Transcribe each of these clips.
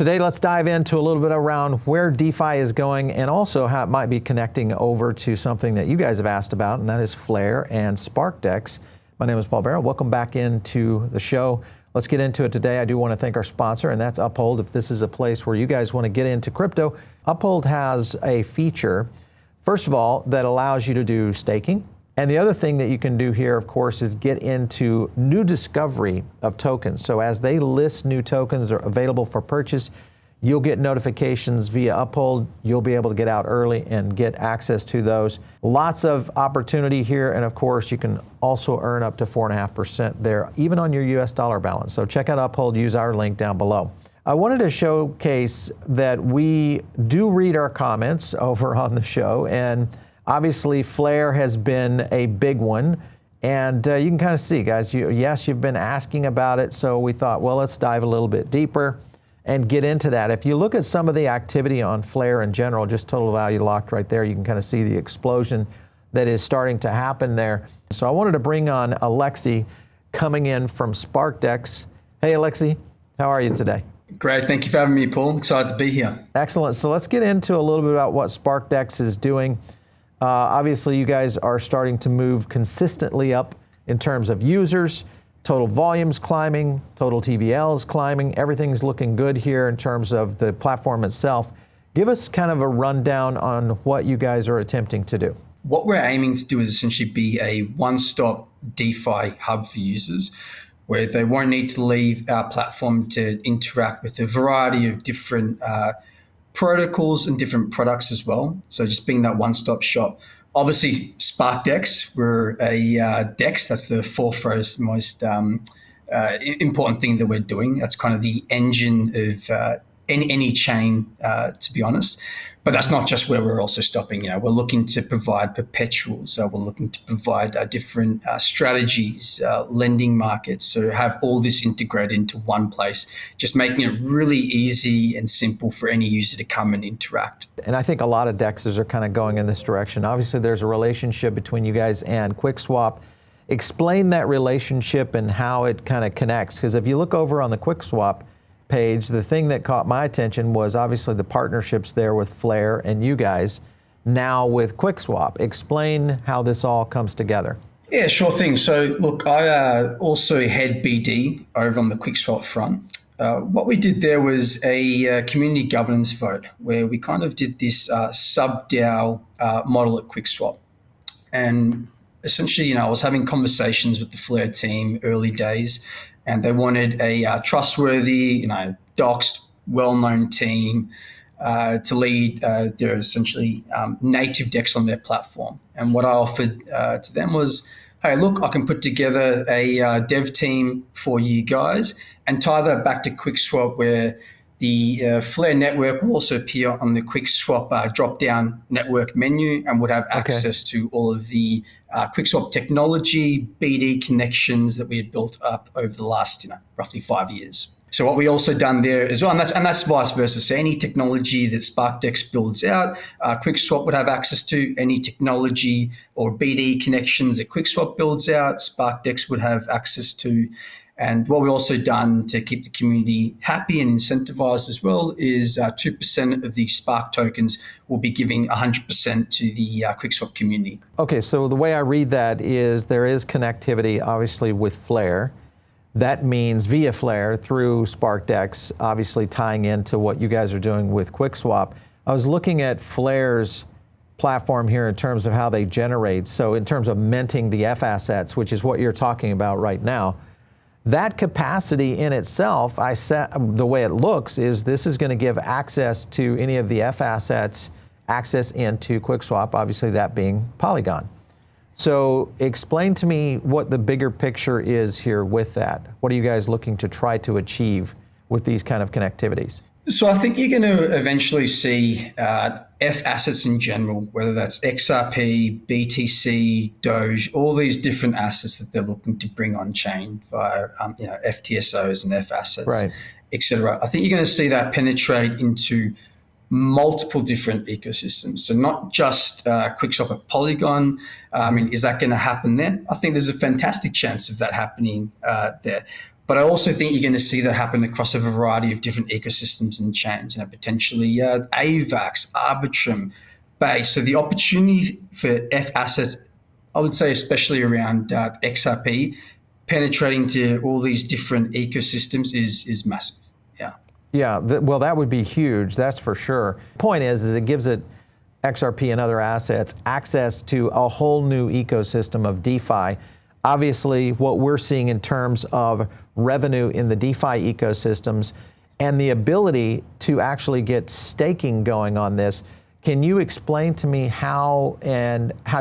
Today, let's dive into a little bit around where DeFi is going and also how it might be connecting over to something that you guys have asked about, and that is Flare and SparkDEX. My name is Paul Barrow. Welcome back into the show. Let's get into it today. I do want to thank our sponsor, and that's Uphold. If this is a place where you guys want to get into crypto, Uphold has a feature, first of all, that allows you to do staking. And the other thing that you can do here, of course, is get into new discovery of tokens. So as they list new tokens are available for purchase, you'll get notifications via Uphold. You'll be able to get out early and get access to those. Lots of opportunity here. And of course, you can also earn up to 4.5% there, even on your US dollar balance. So check out Uphold, use our link down below. I wanted to showcase that we do read our comments over on the show, and obviously, Flare has been a big one, and you can kind of see, guys, yes, you've been asking about it, so we thought, well, let's dive a little bit deeper and get into that. If you look at some of the activity on Flare in general, just total value locked right there, you can kind of see the explosion that is starting to happen there. So I wanted to bring on Alexi coming in from SparkDEX. Hey, Alexi, how are you today? Great, thank you for having me, Paul. Excited to be here. Excellent. So let's get into a little bit about what SparkDEX is doing. Obviously, you guys are starting to move consistently up in terms of users, total volumes climbing, total TVLs climbing. Everything's looking good here in terms of the platform itself. Give us kind of a rundown on what you guys are attempting to do. What we're aiming to do is essentially be a one-stop DeFi hub for users, where they won't need to leave our platform to interact with a variety of different protocols and different products as well. So just being that one-stop shop. Obviously, SparkDEX, we're a DEX. That's the foremost, most important thing that we're doing. That's kind of the engine of any chain, to be honest. But that's not just where we're also stopping. We're looking to provide perpetuals. We're looking to provide different strategies, lending markets. So have all this integrated into one place, just making it really easy and simple for any user to come and interact. And I think a lot of DEXs are kind of going in this direction. Obviously, there's a relationship between you guys and Quickswap. Explain that relationship and how it kind of connects. Because if you look over on the Quickswap page, the thing that caught my attention was obviously the partnerships there with Flare and you guys, now with Quickswap. Explain how this all comes together. Yeah, sure thing. So look, I also head BD over on the Quickswap front. What we did there was a community governance vote where we kind of did this sub-DAO model at Quickswap. And essentially, I was having conversations with the Flare team early days, and they wanted a trustworthy, doxed, well-known team to lead their essentially native DEX on their platform. And what I offered to them was, hey, look, I can put together a dev team for you guys and tie that back to Quickswap, where the Flare network will also appear on the Quickswap drop-down network menu and would have access to all of the Quickswap technology, BD connections that we had built up over the last, roughly 5 years. So what we also done there as well, and that's vice versa. So any technology that SparkDEX builds out, Quickswap would have access to. Any technology or BD connections that Quickswap builds out, SparkDEX would have access to. And what we also done to keep the community happy and incentivized as well is 2% of the Spark tokens will be giving 100% to the Quickswap community. Okay, so the way I read that is there is connectivity, obviously, with Flare. That means via Flare through SparkDEX, obviously tying into what you guys are doing with Quickswap. I was looking at Flare's platform here in terms of how they generate. So in terms of minting the FAssets, which is what you're talking about right now, that capacity in itself, the way it looks is this is going to give access to any of the FAssets, access into Quickswap, obviously that being Polygon. So explain to me what the bigger picture is here with that. What are you guys looking to try to achieve with these kind of connectivities? So I think you're going to eventually see FAssets in general, whether that's XRP, BTC, Doge, all these different assets that they're looking to bring on chain via FTSOs and FAssets, right, et cetera. I think you're going to see that penetrate into multiple different ecosystems. So not just Quickswap at Polygon. Is that going to happen there? I think there's a fantastic chance of that happening there. But I also think you're going to see that happen across a variety of different ecosystems and chains, potentially AVAX, Arbitrum, Base. So the opportunity for FAssets, I would say especially around XRP, penetrating to all these different ecosystems is massive. Yeah. Yeah, well, that would be huge, that's for sure. Point is it gives it XRP and other assets access to a whole new ecosystem of DeFi. Obviously, what we're seeing in terms of revenue in the DeFi ecosystems and the ability to actually get staking going on this. Can you explain to me how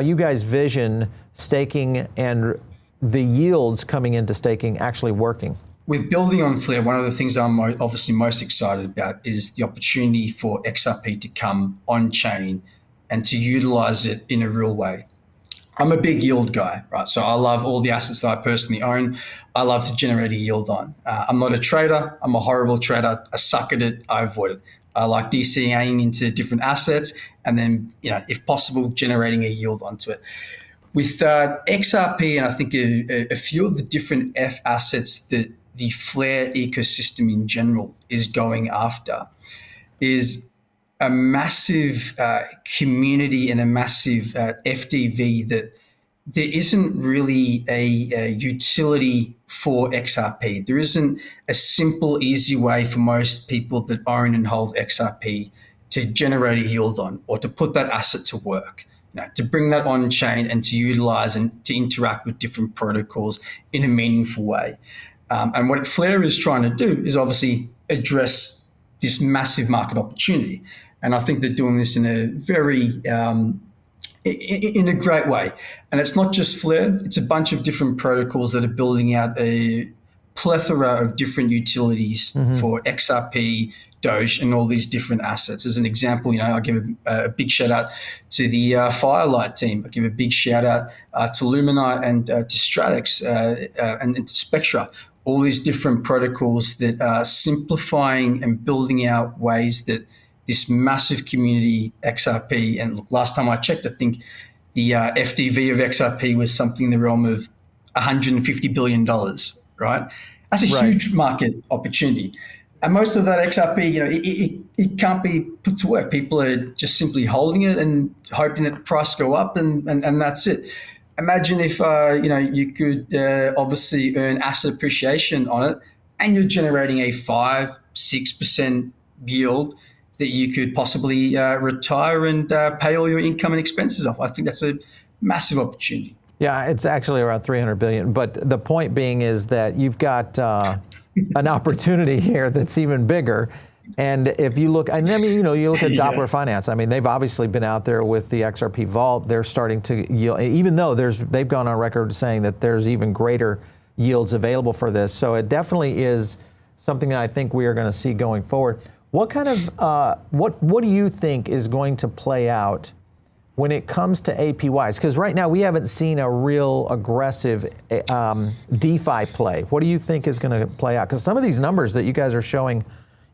you guys vision staking and the yields coming into staking actually working? With building on Flare, one of the things I'm obviously most excited about is the opportunity for XRP to come on-chain and to utilize it in a real way. I'm a big yield guy, right? So I love all the assets that I personally own. I love to generate a yield on. I'm not a trader. I'm a horrible trader. I suck at it. I avoid it. I like DCAing into different assets and then, if possible, generating a yield onto it. With XRP and I think a few of the different FAssets that the Flare ecosystem in general is going after is a massive community and a massive FDV that there isn't really a utility for XRP. There isn't a simple, easy way for most people that own and hold XRP to generate a yield on or to put that asset to work. To bring that on chain and to utilize and to interact with different protocols in a meaningful way. And what Flare is trying to do is obviously address this massive market opportunity. And I think they're doing this in a very, in a great way. And it's not just Flare, it's a bunch of different protocols that are building out a plethora of different utilities for XRP, Doge, and all these different assets. As an example, I give a big shout out to the Firelight team. I give a big shout out to Luminite and to SparkDEX and to Spectra. All these different protocols that are simplifying and building out ways that this massive community XRP, and look, last time I checked, I think the FDV of XRP was something in the realm of $150 billion, right? That's a huge market opportunity. And most of that XRP, it can't be put to work. People are just simply holding it and hoping that the price go up and that's it. Imagine if, you could obviously earn asset appreciation on it and you're generating a 5-6% yield that you could possibly retire and pay all your income and expenses off. I think that's a massive opportunity. Yeah, it's actually around 300 billion. But the point being is that you've got an opportunity here that's even bigger. And if you look, you look at Doppler Finance. I mean, they've obviously been out there with the XRP Vault. They're starting to yield, even though they've gone on record saying that there's even greater yields available for this. So it definitely is something that I think we are going to see going forward. What kind of what do you think is going to play out when it comes to APYs? Because right now we haven't seen a real aggressive DeFi play. What do you think is going to play out? Because some of these numbers that you guys are showing,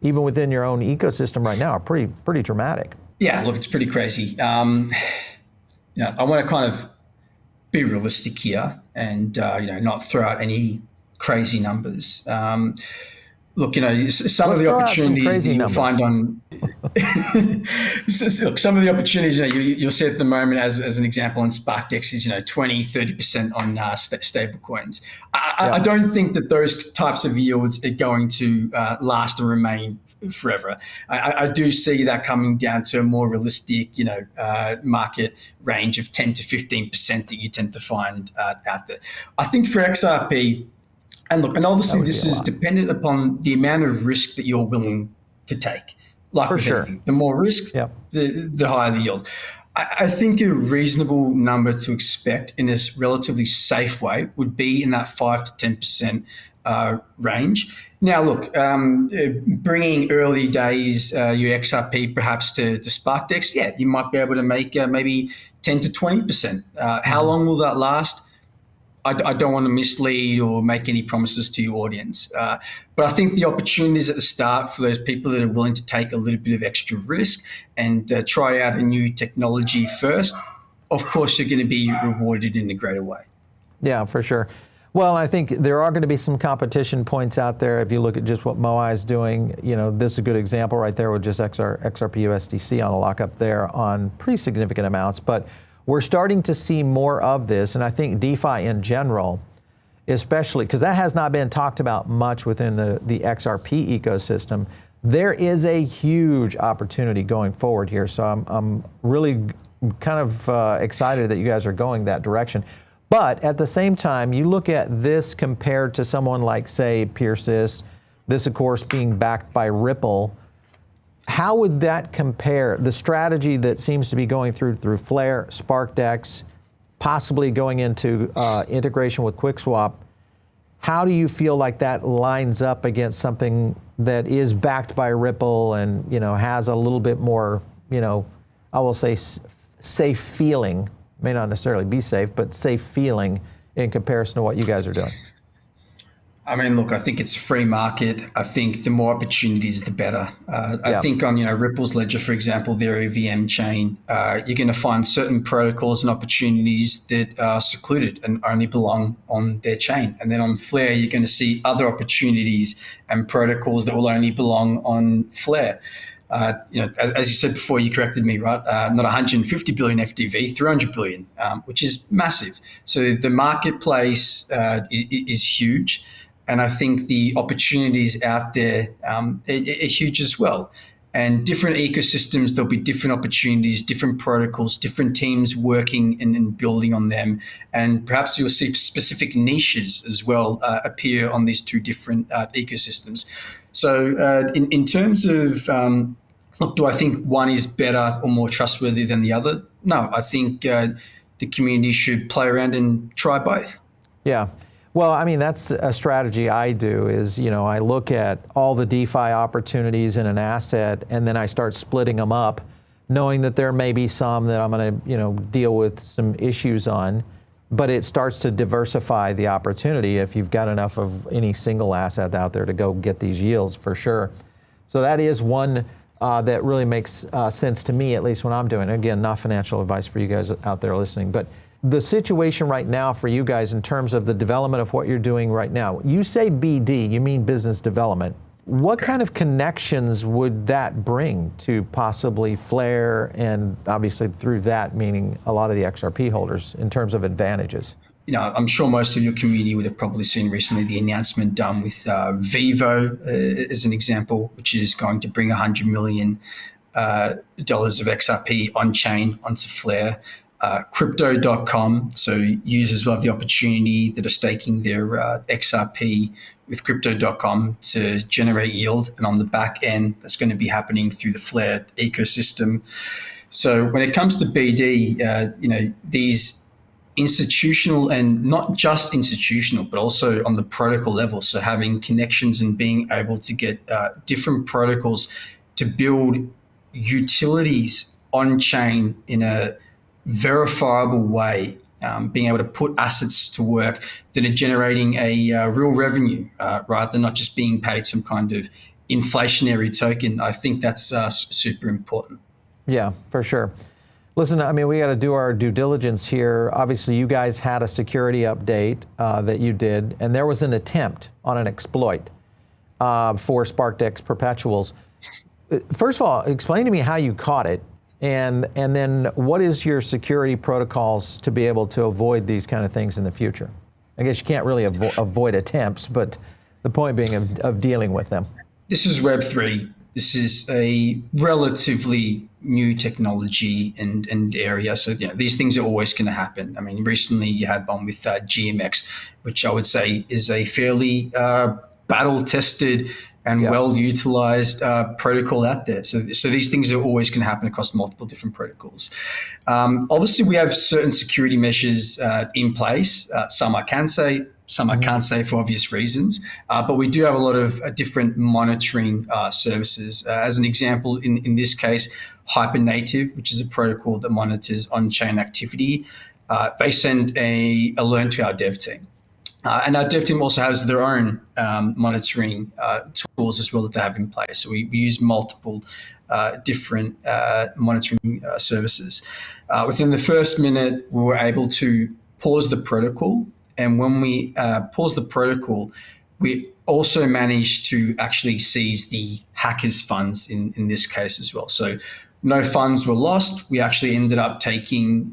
even within your own ecosystem right now, are pretty dramatic. Yeah, look, it's pretty crazy. I want to kind of be realistic here and not throw out any crazy numbers. Look, some of the opportunities that you'll find on look, some of the opportunities you'll see at the moment as an example on SparkDEX is 20-30% on stable coins. I don't think that those types of yields are going to last and remain forever. I do see that coming down to a more realistic market range of 10-15% that you tend to find out there. I think for XRP, and obviously this is dependent upon the amount of risk that you're willing to take. Like with anything, the more risk, the higher the yield. I think a reasonable number to expect in this relatively safe way would be in that 5-10% range. Now, look, bringing early days your XRP perhaps to SparkDEX, you might be able to make maybe 10-20%. How long will that last? I don't want to mislead or make any promises to your audience. But I think the opportunities at the start for those people that are willing to take a little bit of extra risk and try out a new technology first, of course, you're going to be rewarded in a greater way. Yeah, for sure. Well, I think there are going to be some competition points out there. If you look at just what Moai is doing, this is a good example right there with just XRP USDC on a lockup there on pretty significant amounts. But we're starting to see more of this, and I think DeFi in general, especially because that has not been talked about much within the XRP ecosystem. There is a huge opportunity going forward here. So I'm really kind of excited that you guys are going that direction. But at the same time, you look at this compared to someone like, say, Persist, this, of course, being backed by Ripple. How would that compare? The strategy that seems to be going through Flare, SparkDEX, possibly going into integration with Quickswap, how do you feel like that lines up against something that is backed by Ripple and has a little bit more, I will say, safe feeling? May not necessarily be safe, but safe feeling in comparison to what you guys are doing? I mean, look, I think it's a free market. I think the more opportunities, the better. I think on Ripple's ledger, for example, their EVM chain, you're going to find certain protocols and opportunities that are secluded and only belong on their chain. And then on Flare, you're going to see other opportunities and protocols that will only belong on Flare. As you said before, you corrected me, right? Not 150 billion FDV, 300 billion, which is massive. So the marketplace is huge. And I think the opportunities out there are huge as well. And different ecosystems, there'll be different opportunities, different protocols, different teams working and building on them. And perhaps you'll see specific niches as well appear on these two different ecosystems. So in terms of, look, do I think one is better or more trustworthy than the other? No, I think the community should play around and try both. Yeah. Well, I mean, that's a strategy I do is, I look at all the DeFi opportunities in an asset and then I start splitting them up, knowing that there may be some that I'm going to, deal with some issues on, but it starts to diversify the opportunity if you've got enough of any single asset out there to go get these yields for sure. So that is one that really makes sense to me, at least when I'm doing it. Again, not financial advice for you guys out there listening, but the situation right now for you guys in terms of the development of what you're doing right now, you say BD, you mean business development. What kind of connections would that bring to possibly Flare and obviously through that, meaning a lot of the XRP holders in terms of advantages? I'm sure most of your community would have probably seen recently the announcement done with Vivo as an example, which is going to bring $100 million of XRP on chain onto Flare. Crypto.com, so users will have the opportunity that are staking their XRP with Crypto.com to generate yield, and on the back end, that's going to be happening through the Flare ecosystem. So when it comes to BD, these institutional and not just institutional, but also on the protocol level, so having connections and being able to get different protocols to build utilities on chain in a verifiable way, being able to put assets to work that are generating a real revenue rather than not just being paid some kind of inflationary token. I think that's super important. Yeah, for sure. Listen, I mean, we got to do our due diligence here. Obviously, you guys had a security update that you did, and there was an attempt on an exploit for SparkDEX perpetuals. First of all, explain to me how you caught it. And then what is your security protocols to be able to avoid these kind of things in the future? I guess you can't really avoid attempts, but the point being of dealing with them. This is Web3. This is a relatively new technology and area. So these things are always going to happen. I mean, recently you had one with GMX, which I would say is a fairly battle-tested and well-utilized protocol out there. So these things are always going to happen across multiple different protocols. Obviously, we have certain security measures in place. Some I can say, some I can't say for obvious reasons. But we do have a lot of different monitoring services. As an example, in this case, Hypernative, which is a protocol that monitors on-chain activity, they send a alert to our dev team. And our dev team also has their own monitoring tools as well that they have in place. So we use multiple different monitoring services. Within the first minute, we were able to pause the protocol And when we paused the protocol, we also managed to actually seize the hackers' funds in this case as well. So no funds were lost. We actually ended up taking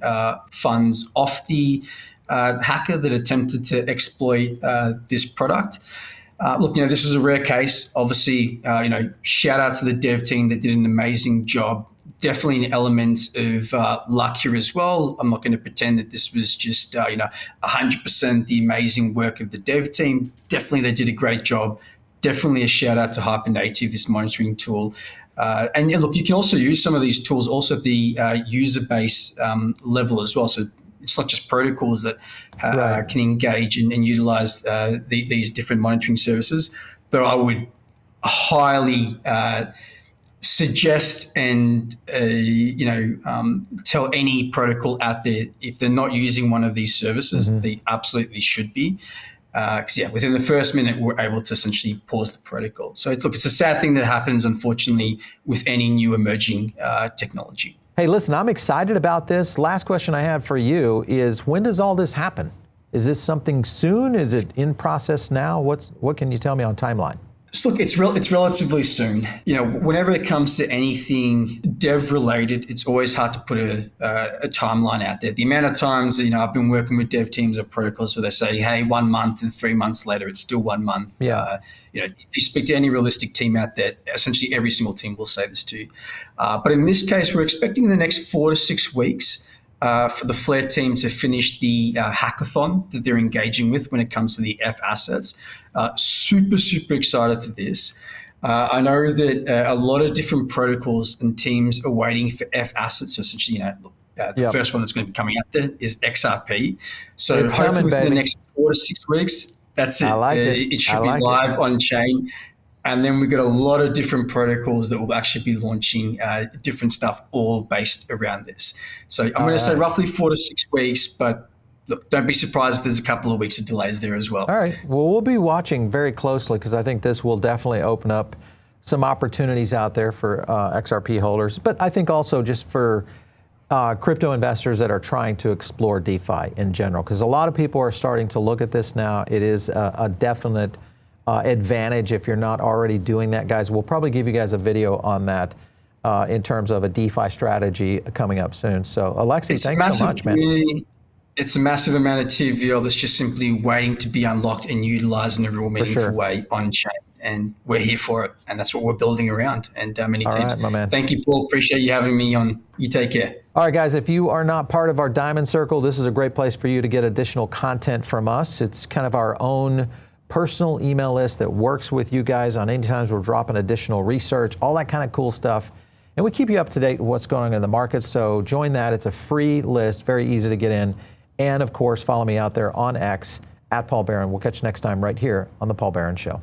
funds off the hacker that attempted to exploit this product. Look, this was a rare case. Obviously, shout out to the dev team that did an amazing job. Definitely an element of luck here as well. I'm not going to pretend that this was just 100% the amazing work of the dev team. Definitely, they did a great job. Definitely a shout out to Hypernative, this monitoring tool. And yeah, look, you can also use some of these tools also at the user base level as well. So it's not just protocols that can engage and utilize these different monitoring services. Though I would highly suggest and tell any protocol out there, if they're not using one of these services, they absolutely should be. Because within the first minute, we're able to essentially pause the protocol. So it's a sad thing that happens, unfortunately, with any new emerging technology. Hey, listen, I'm excited about this. Last question I have for you is, when does all this happen? Is this something soon? Is it in process now? What can you tell me on timeline? So look, it's relatively soon. Whenever it comes to anything dev related, it's always hard to put a timeline out there. The amount of times I've been working with dev teams or protocols where they say, "Hey, 1 month," and 3 months later, it's still 1 month. Yeah. If you speak to any realistic team out there, essentially every single team will say this to you. But in this case, we're expecting the next 4 to 6 weeks for the Flare team to finish the hackathon that they're engaging with when it comes to the FAssets. Super, super excited for this. I know that a lot of different protocols and teams are waiting for FAssets. So essentially, the first one that's going to be coming out there is XRP. So it's hopefully coming, within baby. the next 4 to 6 weeks, that's it. I like it. It should be live on chain. And then we've got a lot of different protocols that will actually be launching different stuff all based around this. So I'm going to say roughly 4 to 6 weeks, but look, don't be surprised if there's a couple of weeks of delays there as well. All right. Well, we'll be watching very closely because I think this will definitely open up some opportunities out there for XRP holders, but I think also just for crypto investors that are trying to explore DeFi in general, because a lot of people are starting to look at this now. It is a definite advantage if you're not already doing that, guys. We'll probably give you guys a video on that in terms of a DeFi strategy coming up soon. So, Alexi, thanks so much, man. It's a massive amount of TVL that's just simply waiting to be unlocked and utilized in a real meaningful way on chain. And we're here for it. And that's what we're building around. And many teams. Right, my man. Thank you, Paul. Appreciate you having me on. You take care. All right, guys, if you are not part of our Diamond Circle, this is a great place for you to get additional content from us. It's kind of our own personal email list that works with you guys on any times we're dropping additional research, all that kind of cool stuff. And we keep you up to date with what's going on in the market. So join that. It's a free list, very easy to get in. And of course, follow me out there on X at Paul Barron. We'll catch you next time right here on The Paul Barron Show.